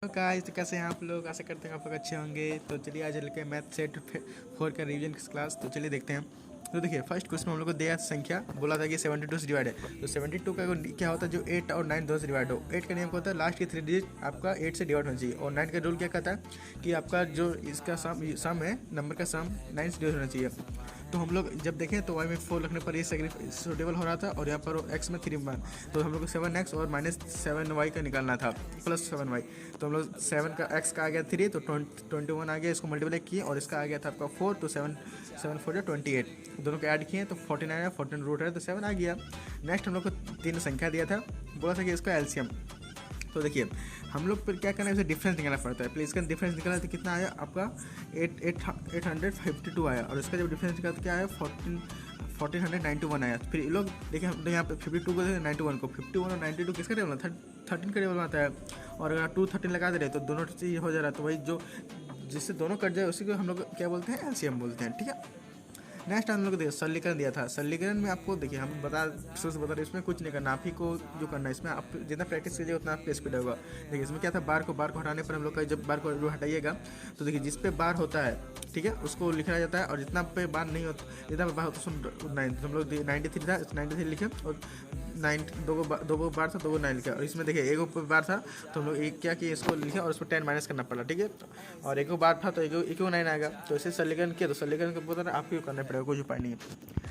Guys, तो कैसे हैं आप लोग। आशा करते हैं आप लोग अच्छे होंगे। तो चलिए आज लेके मैथ सेट 4 का रिवीजन क्लास। तो चलिए देखते हैं। तो देखिए फर्स्ट क्वेश्चन हम लोग को दिया संख्या, बोला था कि 72 से डिवाइड है। तो 72 का क्या होता है, जो 8 और 9 दोनों से डिवाइड हो। 8 का नियम क्या होता है, लास्ट के 3 डिजिट आपका 8 से डिवाइड होना चाहिए। और 9 का रूल क्या कहता है कि आपका जो इसका सम है, नंबर का सम 9 से डिवाइड होना चाहिए। तो हम लोग जब देखें तो y में 4 रखने पर ये सुटेबल हो रहा था, और यहाँ पर x में 3 मान। तो हम लोग को 7x और -7y का निकालना था, +7y। तो हम लोग 7 का x का आ गया 3, तो 21 आ गया। इसको मल्टीप्लाई किए और इसका आ गया था आपका 4, तो 7 4 28। दोनों को ऐड किए तो 49 आया, 14 रूट है तो 7 आ गया। नेक्स्ट हम लोग को 3 संख्या दिया था, बोला था कि इसका एलसीएम। तो देखिए हम लोग फिर क्या करना है, इसे डिफरेंस निकालना पड़ता है। प्लीज इसका डिफरेंस निकालना तो कितना आया आपका 852 आया, और इसका जब डिफरेंस निकालते क्या आया 1491 आया। फिर ये लोग देखिए हम यहाँ पे 52 को 91 को 51 और 92 किसका टेबल आता है, 13 का टेबल आता है। और अगर 2 13 लगा दे रहे तो दोनों चीज़ हो जा रहा है। तो वही जो जिससे दोनों कट जाए उसी को हम लोग क्या बोलते हैं, एलसीएम बोलते हैं। ठीक है। नेक्स्ट हम लोग को देखिए सरलीकरण दिया था। सरलीकरण में आपको देखिए हम बता रहे इसमें कुछ नहीं करना, आप ही को जो करना है। इसमें आप जितना प्रैक्टिस कीजिएगा उतना आपका स्पीड होगा। देखिए इसमें क्या था, बार को हटाने पर हम लोग का जब बार को हटाइएगा तो देखिए जिस पे बार होता है, ठीक है, उसको लिखा जाता है। और जितना पे बार नहीं होता, जितना पे बार होता है उतना ही। तो हम लोग 93 था, 93 लिखे, और 9 दो बार था, 2 9 लिखा। और इसमें देखिए एक बार था तो हम लोग एक क्या किया, इसको लिखे और उसको 10 माइनस करना पड़ा। ठीक है। और एक बार था तो एक 9 आएगा। तो इसे सरलीकरण किया, तो सरलीकरण को पता आप ही को करना पड़ेगा, कोई उपाय नहीं है।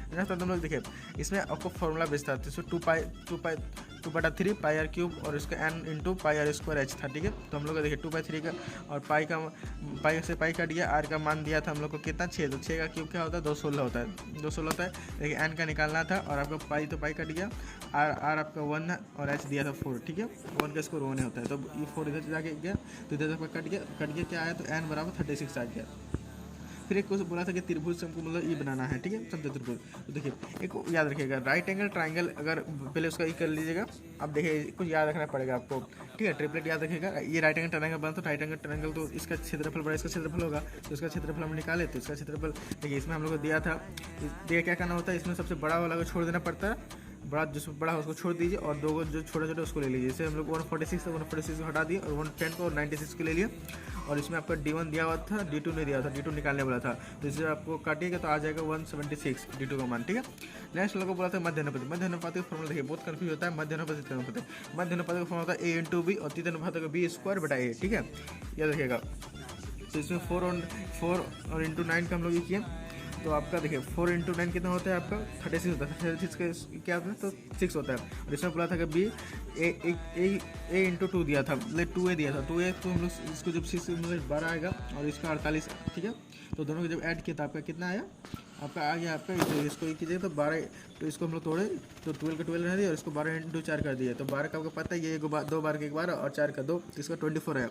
नेक्स्ट हम लोग देखिए इसमें आपको फॉर्मूला बेस्ड था। तो इसमें 2/3 पाई आर क्यूब, और इसका n into pi r square h था। ठीक है। तो हम लोग देखिए 2/3 का, और पाई से पाई काट दिया। आर का मान दिया था हम लोग को कितना, 6। तो 6 का क्यूब क्या होता है, 216 होता है। 216 होता है। देखिए n का निकालना था, और आपका पाई तो पाई कट गया। आर आपका 1 है, और एच दिया था 4। ठीक है। 1 का स्कोर 1 होता है। तो ये 4 इधर जाके गया, तो इधर तक कट गया क्या आया, तो n बराबर 36 आ गया। फिर एक क्वेश्चन बोला था कि त्रिभुज से हमको मतलब ये बनाना है। ठीक है, समझो तो देखिए एक याद रखिएगा, राइट एंगल ट्राइंगल, अगर पहले उसका ये कर लीजिएगा। अब देखिए कुछ याद रखना पड़ेगा आपको। ठीक है, ट्रिपलेट याद रखिएगा। ये राइट एंगल ट्राइंगल बना, तो राइट एंगल ट्राइंगल तो इसका क्षेत्रफल बड़ा, इसका क्षेत्रफल होगा। तो इसका क्षेत्रफल हम निकाले, तो इसका क्षेत्रफल देखिए इसमें हम लोग को दिया था। देखिए क्या करना होता है, इसमें सबसे बड़ा वाला को छोड़ देना पड़ता है। बड़ा जो बड़ा है उसको छोड़ दीजिए, और 2 जो छोटे छोटे उसको ले लीजिए। जैसे हम लोग 146 को हटा दिए, और 110 को और 96 को ले लिए। और इसमें आपका D1 दिया हुआ था, D2 नहीं दिया था, D2 निकालने वाला था। तो इसे आपको काटिएगा तो आ जाएगा 176 D2 का मान। ठीक है। नेक्स्ट लोगों को बोला था मध्य अनुपात। मध्य अनुपात का फॉर्मूला देखिए बहुत कंफ्यूज होता है। मध्य अनुपात का फॉर्मूला होता है A इंटू बी, और तीन अनुपात का B²/A। ठीक है, याद रखिएगा। तो इसमें 4 और इंटू 9 का हम लोग ये किए। तो आपका देखिए 4 इंटू 9 कितना होता है आपका, 36 होता है। 36 का क्या होता है, तो 6 होता है। और इसमें बोला था कि बी ए इंटू 2 दिया था, मतलब 2A दिया था। 2A तो हम लोग इसको जब 6 मतलब 12 आएगा, और इसका 48। ठीक है। तो दोनों को जब ऐड किया तो आपका कितना आया, आपका आ गया आपका, तो इसको एक कीजिएगा तो 12। तो इसको हम लोग तोड़े तो 12 का 12 रह दिया, और इसको 12 इंटू 4 कर दिया। तो 12 का आपको पता है, ये 2 बार के 1 बार, और 4 का 2, तो इसका 24 है।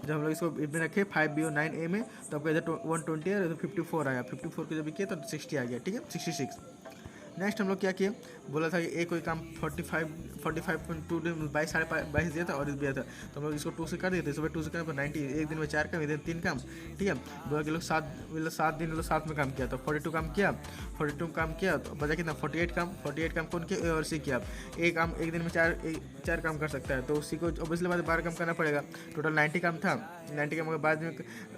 जब हम लोग इसको इसमें रखे 5B और 9A में, तो आपका इधर 120 है, तो 54 आया। 54 को जब किया तो 60 आ गया। ठीक है, 66। नेक्स्ट हम लोग क्या किए, बोला था कि एक कोई काम 45.2 दिन 22 दिया था, और इस दिया था। तो हम लोग इसको 2 से कर दिए थे। सुबह 2 से करने पर 90, एक दिन में 4 काम, एक दिन 3 काम। ठीक है। बोला कि लोग 7 दिन लोग 7 में काम किया। तो 42 काम किया, 42 काम किया, तो बचा कितना 48 काम। 48 काम कौन किया, A और C किया। एक काम एक दिन में 4 काम कर सकता है, तो C को ऑब्वियसली बात 12 काम करना पड़ेगा। टोटल 90 काम था। 90 काम के बाद में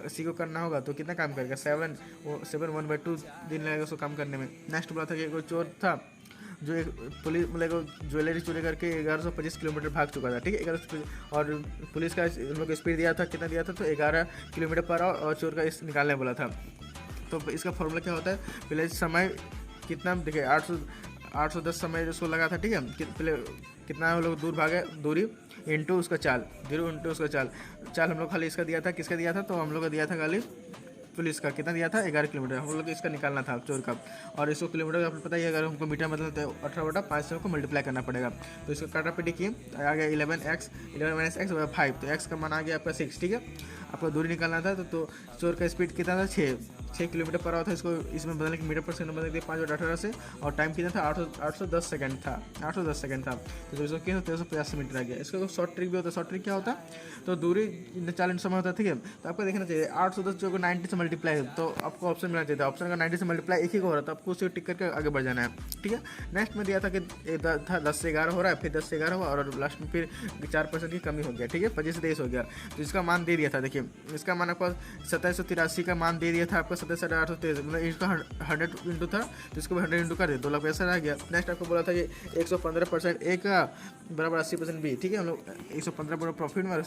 C को करना होगा, तो कितना काम करेगा, 7 1/2 दिन लगेगा उसको काम करने में। नेक्स्ट बोला था कि कोई चोर था जो एक पुलिस मतलब ज्वेलरी चोरी करके 1125 किलोमीटर भाग चुका था। ठीक है, 1100, और पुलिस का हम लोग स्पीड दिया था, कितना दिया था, तो 11 किलोमीटर पर आवर, और चोर का इस निकालने बोला था। तो इसका फॉर्मूला क्या होता है, पहले समय कितना देखिए 810 समय उसको लगा था। ठीक है, पहले कितना हम लोग दूर भागे, दूरी इंटू उसका चाल, 0 इंटू उसका चाल हम लोग खाली इसका दिया था। किसका दिया था, तो हम लोग का दिया था खाली पुलिस का। कितना दिया था, 11 किलोमीटर। हम लोग इसका निकालना था चोर का। और इसको किलोमीटर आपको पता ही है, अगर हमको मीटर मतलब तो 18/5 से हमको मल्टीप्लाई करना पड़ेगा। तो इसको काटा पीटी किए, आ गया 11x 5। तो x का मान आ गया आपका 6। ठीक है। आपको दूरी निकालना था तो चोर का स्पीड कितना था 6 किलोमीटर पर आवर था। इसको इसमें बदलने के मीटर पर सेकंड बदल के 5/18 से, और टाइम कितना था 810 सेकंड था, 810 सेकंड था। तो 1350 मीटर आ गया। इसका शॉर्ट ट्रिक भी होता है। शॉर्ट ट्रिक क्या होता है, तो दूरी चालन समय होता है, ठीक है। तो आपको देखना चाहिए 810 जो 90 से मल्टीप्लाई, तो आपको ऑप्शन मिलना चाहिए। ऑप्शन का 90 से मल्टीप्लाई एक ही को हो रहा था, आपको उसे टिक करके आगे बढ़ जाना है, ठीक है। नेक्स्ट में दिया था कि था 10 से 11 हो रहा है, फिर 10 से 11 हुआ और लास्ट में फिर 4% की कमी हो गया, ठीक है, 25 से 23 हो गया। तो इसका मान दे दिया था, देखिए इसका मान आपको 2783 का मान दे दिया था आपको, 27,823, मतलब इसका 100 इंटू था, तो इसको 100 इंटू कर दिया, 2 लाख पैसा आ गया। नेक्स्ट आपको बोला था कि 115% ए का बराबर 80% बी, ठीक है। हम लोग 115 प्रॉफिट में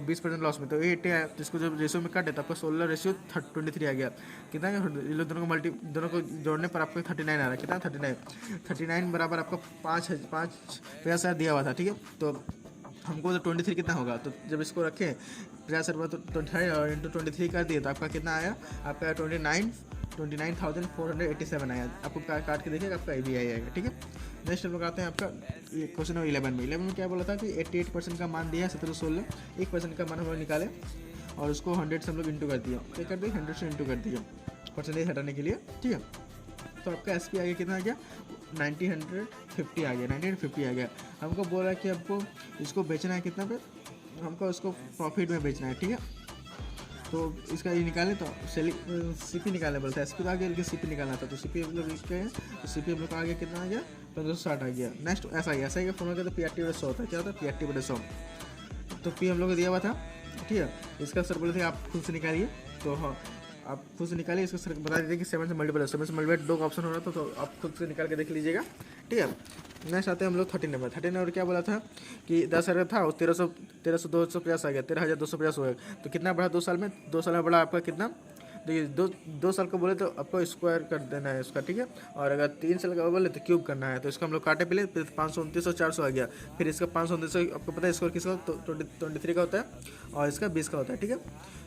20% लॉस में, तो 8 है, तो इसको जब रेशियो में काटे तो आपको 16:23 आ गया। कितना ये दोनों को जोड़ने पर आपको 39 आ रहा है। कितना 39 बराबर आपको 5 पैसा दिया हुआ था, ठीक है। तो हमको तो 23 कितना होगा, तो जब इसको रखें 50 रुपये तो 25 और इंटू 23 कर दिए तो आपका कितना आया, आपका 29,487 आया। आपको काट के देखिएगा, आपका ABI आएगा, ठीक है। नेक्स्ट हम लोग आते हैं आपका क्वेश्चन नंबर 11 में क्या बोला था कि 88% का मान दिया है 1716, 1% का मान हम लोग निकाले और उसको 100 से हम लोग इंटू कर दिया। क्या कर दिया, 100 से इंटू कर दिया परसेंटेज हटाने के लिए, ठीक है। तो आपका SP आ गया, कितना आ गया 1950 आ गया, 1950 आ गया। हमको बोला कि आपको इसको बेचना है कितना पे, हमको उसको प्रॉफिट में बेचना है, ठीक है। तो इसका ये निकाले तो CP निकालने बोलता है, SP तो आ गया, लेकिन CP निकालना था, तो CP हम लोग इसके हैं, तो CP हम लोग का आ गया, कितना आ गया 1560 आ गया। नेक्स्ट ऐसा ही का फॉर्मूला क्या था, PRT/100 होता है। क्या होता है, PRT/100। तो P हम लोग को दिया हुआ था, ठीक है। इसका सर बोले थे आप खुद से निकालिए, तो हाँ आप खुद से निकालिए। इसको सर बता दीजिए कि 7 से मल्टीपल 2 का ऑप्शन हो रहा था, तो आप खुद से निकाल के देख लीजिएगा, ठीक है। नेक्स्ट आते हैं हम लोग 13 नंबर क्या बोला था कि 10,000 था और 13,250 आ गया, 13,250 हो गया। तो कितना बढ़ा 2 साल में, 2 साल में बढ़ा आपका कितना, देखिए 2 साल का बोले तो आपको स्क्वायर कर देना है इसका, ठीक है। और अगर 3 साल का बोले तो क्यूब करना है, तो इसका हम लोग काटे पहले 529 और 400 आ गया। फिर इसका 529 आपको पता है स्कोर किसका, तो 23 का होता है और इसका 20 का होता है, ठीक है।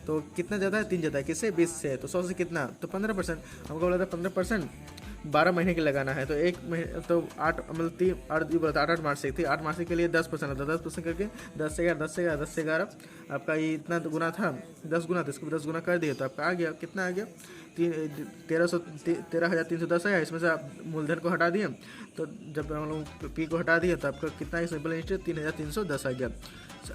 तो कितना ज़्यादा है, 3 ज़्यादा है, किससे 20 से, तो 100 से कितना, तो 15%। हमको बोला था 15% 12 महीने की लगाना है, तो 1 महीने तो 8 मतलब 8 मार्च से थी, 8 मार्च के लिए 10% होता है, 10% करके 10 से 11 आपका ये इतना गुना था, 10 गुना, तो इसको 10 गुना कर दिया तो आपका आ गया, कितना आ गया 13,310 आया। इसमें से आप मूलधन को हटा दिए, तो जब हम लोग P को हटा दिए तो आपका कितना सिंपल इंटरेस्ट 3,310 आ गया।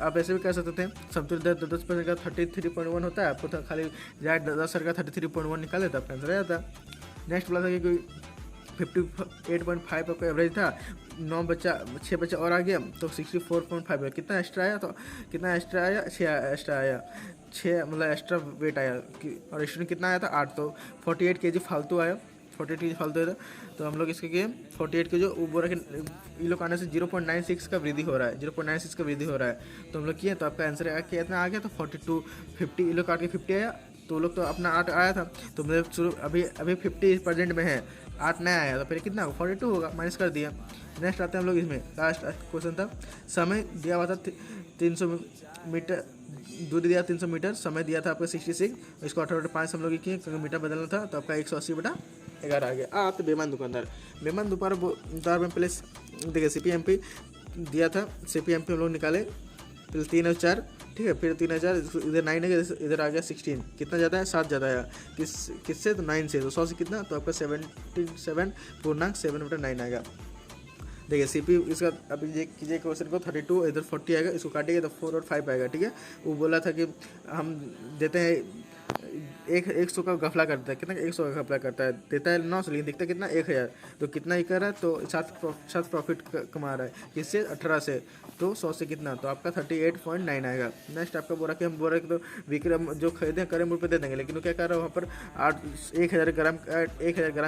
आप ऐसे भी कर सकते थे, समतुल्य दर 10% का 33.1 होता है, आपको तो खाली जाए 10 का 33.1 निकाले तो आपका आंसर आ जाता। नेक्स्ट बोला था कि कोई 58.5 आपका एवरेज था, 6 बच्चा और आ गया तो 64.5 कितना एक्स्ट्रा आया, तो कितना एक्स्ट्रा आया 6 एक्स्ट्रा आया, 6 मतलब एक्स्ट्रा वेट आया और स्टूडेंट कितना आया था 8, तो 48 kg फालतू आया, 48 kg फालतू आया। तो हम लोग इसके किए 48 kg वो बोला कि ये लोग आने से 0.96 का वृद्धि हो रहा है, 0.96 का वृद्धि हो रहा है। तो हम लोग किए तो आपका आंसर कितना आ गया, तो 42 50 ये लोग काट के 50 आया, तो लोग तो अपना 8 आया था, तो मतलब शुरू अभी 50% में है, 8 नया आया, तो फिर कितना होगा 42 होगा, माइनस कर दिया। नेक्स्ट आते हैं हम लोग इसमें, लास्ट क्वेश्चन था, समय दिया हुआ था 300 मीटर, दूरी दिया 300 मीटर, समय दिया था आपका 66, इसको 18/5 हम लोग किए क्योंकि मीटर बदलना था, तो आपका 180/11 आ गया। तो बेईमान दुकानदार में पहले देखिए CPMP दिया था, CPMP हम लोग निकाले पहले 3 और 4, ठीक है, फिर 3000 इधर 9 है, इधर आ गया 16, कितना ज़्यादा है 7 ज़्यादा है, किससे तो 9 से, तो 100 से कितना, तो आपका 77.7/9 आएगा। देखिए CP इसका अभी ये कीजिए क्वेश्चन को 32 इधर 40 आएगा, इसको काटिएगा तो 4 और 5 आएगा, ठीक है। वो बोला था कि हम देते हैं 100 का घपला करता है, कितना 100 का घपला करता है, देता है 900 लेकिन दिखता कितना 1000, तो कितना ही कर रहा है, तो 7 प्रॉफिट कमा रहा है, किससे 18 से, तो 100 से कितना, तो आपका 38.9 आएगा। नेक्स्ट आपका बोला कि हम बोल रहे कि तो विक्रम जो खरीदे करें मूल्य पे दे देंगे, लेकिन वो क्या कर रहा है वहाँ पर 1000 ग्राम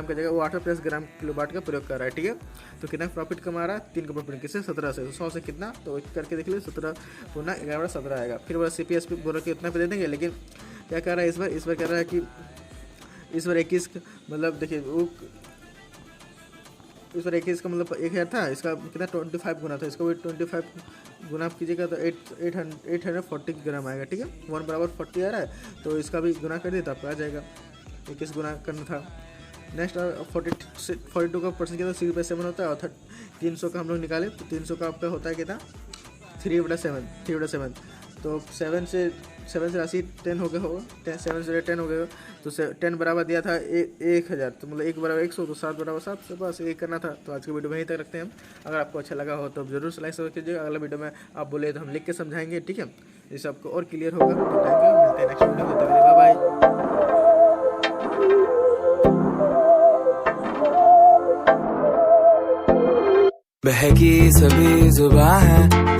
का जगह वो 8+ ग्राम किलोवाट का प्रयोग कर रहा है, ठीक है। तो कितना प्रॉफिट कमा रहा है, 3 का प्रॉफिट, किससे 17 से, 100 से कितना, तो करके देख लीजिए 17 गुना 11 17 आएगा। फिर बोला CPSP बोला कि उतना पे दे देंगे, लेकिन क्या कर रहा है इस बार कह रहा है कि इस बार 21 मतलब देखिए वो इस बार 21 का मतलब 1000 था, इसका कितना 25 गुना था, इसका भी 25 गुना आप कीजिएगा तो 840 ग्राम आएगा, ठीक है। 1 बराबर 40 आ रहा है, तो इसका भी गुना कर दिए तो आपका आ जाएगा, 21 गुना करना था। नेक्स्ट 42 का परसेंट कितना 3/7 होता है, और 300 का हम लोग निकाले तो 300 का आपका होता है कितना 3/7, तो 7 से 80 10 हो गए हो, 7 से 10 हो गए हो, तो 10 बराबर दिया था 1000, तो मतलब 1 बराबर 100, तो 7 बराबर 7, से बस यही करना था। तो आज की वीडियो में यहीं तक रखते हैं हम। अगर आपको अच्छा लगा हो तो जरूर लाइक सब्सक्राइब कीजिएगा। अगला वीडियो में आप बोले तो हम लिख के समझाएंगे, ठीक है, जिससे आपको और क्लियर होगा। तो थैंक यू, मिलते हैं नेक्स्ट वीडियो में, तब तक बाय बाय। बहकी सभी जुबां है।